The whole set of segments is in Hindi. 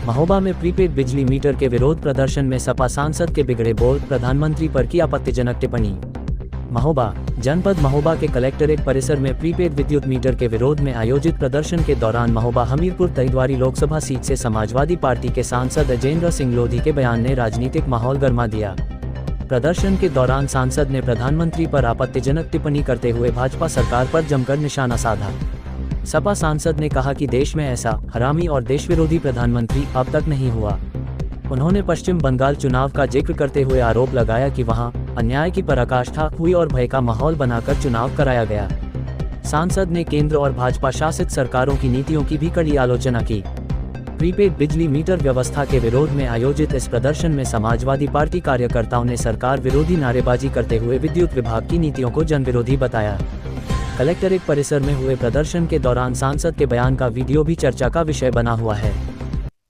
महोबा में प्रीपेड बिजली मीटर के विरोध प्रदर्शन में सपा सांसद के बिगड़े बोल, प्रधानमंत्री पर की आपत्तिजनक टिप्पणी। महोबा जनपद महोबा के कलेक्ट्रेट परिसर में प्रीपेड विद्युत मीटर के विरोध में आयोजित प्रदर्शन के दौरान महोबा हमीरपुर तैदवारी लोकसभा सीट से समाजवादी पार्टी के सांसद अजेंद्र सिंह लोधी के बयान ने राजनीतिक माहौल गर्मा दिया। प्रदर्शन के दौरान सांसद ने प्रधानमंत्री पर आपत्तिजनक टिप्पणी करते हुए भाजपा सरकार पर जमकर निशाना साधा। सपा सांसद ने कहा कि देश में ऐसा हरामी और देश विरोधी प्रधानमंत्री अब तक नहीं हुआ। उन्होंने पश्चिम बंगाल चुनाव का जिक्र करते हुए आरोप लगाया कि वहां अन्याय की पराकाष्ठा हुई और भय का माहौल बनाकर चुनाव कराया गया। सांसद ने केंद्र और भाजपा शासित सरकारों की नीतियों की भी कड़ी आलोचना की। प्रीपेड बिजली मीटर व्यवस्था के विरोध में आयोजित इस प्रदर्शन में समाजवादी पार्टी कार्यकर्ताओं ने सरकार विरोधी नारेबाजी करते हुए विद्युत विभाग की नीतियों को जन विरोधी बताया। कलेक्ट्रेट परिसर में हुए प्रदर्शन के दौरान सांसद के बयान का वीडियो भी चर्चा का विषय बना हुआ है।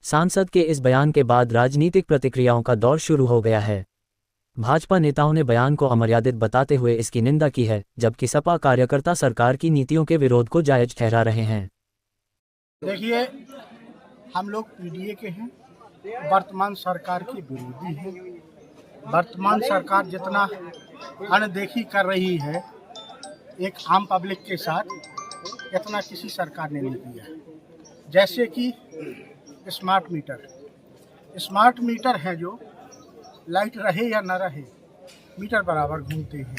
सांसद के इस बयान के बाद राजनीतिक प्रतिक्रियाओं का दौर शुरू हो गया है। भाजपा नेताओं ने बयान को अमर्यादित बताते हुए इसकी निंदा की है, जबकि सपा कार्यकर्ता सरकार की नीतियों के विरोध को जायज ठहरा रहे हैं। देखिए, हम लोग पीडीए के हैं, वर्तमान सरकार के विरोधी हैं। वर्तमान सरकार जितना अनदेखी कर रही है एक आम पब्लिक के साथ, इतना किसी सरकार ने नहीं किया। जैसे कि स्मार्ट मीटर है, जो लाइट रहे या न रहे मीटर बराबर घूमते हैं।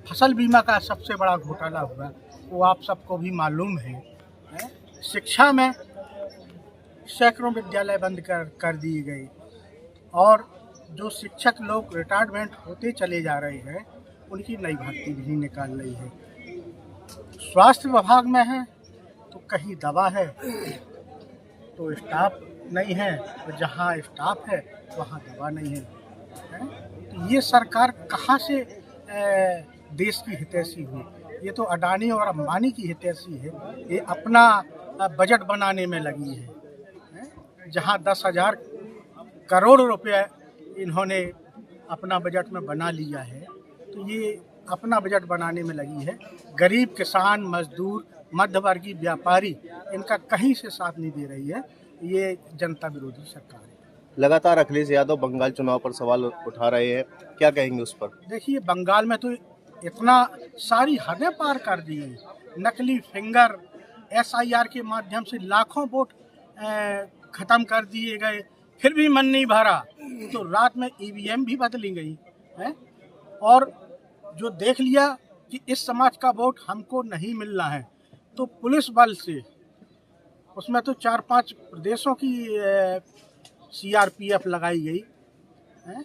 फसल बीमा का सबसे बड़ा घोटाला हुआ, वो आप सबको भी मालूम है। शिक्षा में सैकड़ों विद्यालय बंद कर दिए गए और जो शिक्षक लोग रिटायरमेंट होते चले जा रहे हैं उनकी नई भर्ती भी निकाल रही है। स्वास्थ्य विभाग में है तो कहीं दवा है तो स्टाफ नहीं है, तो जहाँ स्टाफ है वहाँ दवा नहीं है। तो ये सरकार कहाँ से देश की हितैषी हुई? ये तो अडानी और अंबानी की हितैषी है। ये अपना बजट बनाने में लगी है। जहाँ 10,000 करोड़ रुपए इन्होंने अपना बजट में बना लिया है, तो ये अपना बजट बनाने में लगी है। गरीब किसान, मजदूर, मध्यवर्गीय व्यापारी इनका कहीं से साथ नहीं दे रही है। ये जनता विरोधी सरकार है। लगातार अखिलेश यादव बंगाल चुनाव पर सवाल उठा रहे हैं, क्या कहेंगे उस पर? देखिए, बंगाल में तो इतना सारी हदें पार कर दी है। नकली फिंगर, SIR के माध्यम से लाखों वोट खत्म कर दिए गए, फिर भी मन नहीं भरा तो रात में EVM भी बदली गई है। और जो देख लिया कि इस समाज का वोट हमको नहीं मिलना है, तो पुलिस बल से, उसमें तो 4-5 प्रदेशों की CRPF लगाई गई है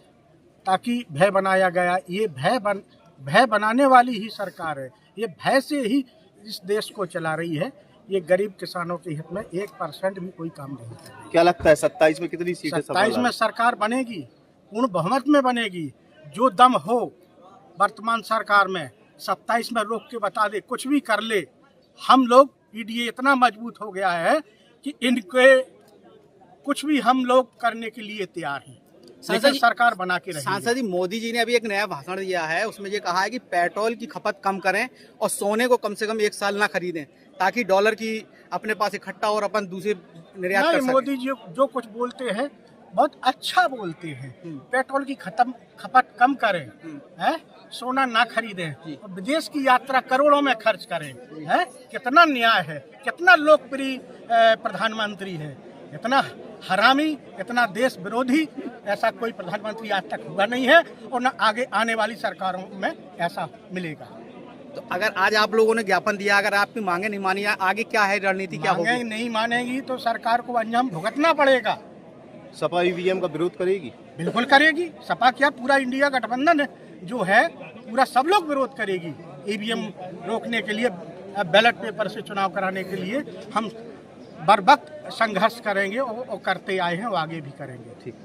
ताकि भय बनाया गया। ये भय बनाने वाली ही सरकार है। ये भय से ही इस देश को चला रही है। ये गरीब किसानों के हित में 1% भी कोई काम नहीं कर रही। क्या लगता है 27 में कितनी सीटें? 27 में सरकार बनेगी, पूर्ण बहुमत में बनेगी। जो दम हो वर्तमान सरकार में 27 में रोक के बता दे, कुछ भी कर ले। हम लोग पीडीए इतना मजबूत हो गया है कि इनके कुछ भी हम लोग करने के लिए तैयार हैं। सरकार बना के रही। सांसद जी, मोदी जी ने अभी एक नया भाषण दिया है, उसमें ये कहा है कि पेट्रोल की खपत कम करें और सोने को कम से कम 1 साल ना खरीदें ताकि डॉलर की अपने पास इकट्ठा और अपन दूसरे निर्यात कर सकें। मोदी जी जो कुछ बोलते हैं बहुत अच्छा बोलते हैं। पेट्रोल की खपत कम करें, है, सोना ना खरीदें और विदेश की यात्रा करोड़ों में खर्च करें। है, कितना न्याय है, कितना लोकप्रिय प्रधानमंत्री है। इतना हरामी, इतना देश विरोधी ऐसा कोई प्रधानमंत्री आज तक हुआ नहीं है और न आगे आने वाली सरकारों में ऐसा मिलेगा। तो अगर आज आप लोगों ने ज्ञापन दिया, अगर आपकी मांगे नहीं मानी, आगे क्या है रणनीति, क्या होगी? मांगे नहीं मानेगी तो सरकार को अंजाम भुगतना पड़ेगा। सपा EVM का विरोध करेगी? बिल्कुल करेगी। सपा क्या, पूरा इंडिया गठबंधन जो है पूरा सब लोग विरोध करेगी। EVM रोकने के लिए, बैलेट पेपर से चुनाव कराने के लिए हम बर वक्त संघर्ष करेंगे और करते आए हैं, वो आगे भी करेंगे। ठीक।